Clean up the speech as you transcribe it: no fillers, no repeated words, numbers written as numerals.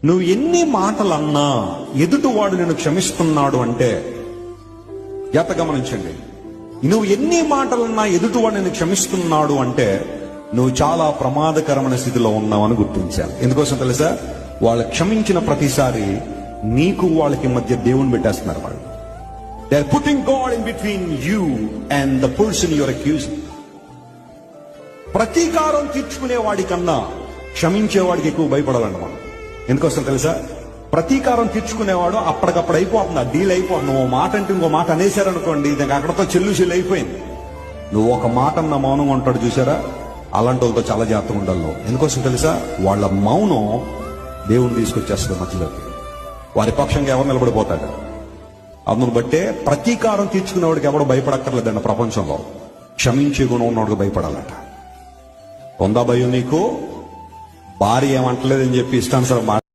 నువ్వు ఎన్ని మాటలన్నా ఎదుటివాడు నిన్ను క్షమిస్తున్నాడు అంటే, జాగ్రత్త గమనించండి, నువ్వు ఎన్ని మాటలన్నా ఎదుటివాడు నిన్ను క్షమిస్తున్నాడు అంటే నువ్వు చాలా ప్రమాదకరమైన స్థితిలో ఉన్నావని గుర్తించాలి. ఎందుకోసం తెలుసా? వాళ్ళు క్షమించిన ప్రతిసారి నీకు వాళ్ళకి మధ్య దేవుని పెట్టేస్తున్నారు. వాళ్ళు they are putting God in between you and the person you are accusing. ప్రతీకారం తీర్చుకునే వాడికన్నా క్షమించేవాడికి ఎక్కువ భయపడాలంట మనం. ఎందుకోసం తెలుసా? ప్రతీకారం తీర్చుకునేవాడు అప్పటికప్పుడు అయిపోతుంది, ఆ డీల్ అయిపోతుంది. నువ్వు మాట అంటే ఇంకో మాట అనేసారనుకోండి, దానికి అక్కడతో చెల్లు అయిపోయింది. నువ్వు ఒక మాట అన్న మౌనంగా ఉంటాడు చూసారా, అలాంటి వాళ్ళతో చాలా జాగ్రత్తగా ఉండాలి. ఎందుకోసం తెలుసా? వాళ్ళ మౌనం దేవుని తీసుకొచ్చేస్తుంది మధ్యలోకి. వారి పక్షంగా ఎవరు నిలబడిపోతాడు. అందును బట్టే ప్రతీకారం తీర్చుకునేవాడికి ఎవడు భయపడక్కర్లేదండి ప్రపంచంలో. క్షమించే గుణం ఉన్నవాడికి భయపడాలట. ఉందా భయం నీకు? భార్య ఏమంటలేదని చెప్పి ఇష్టానుసారం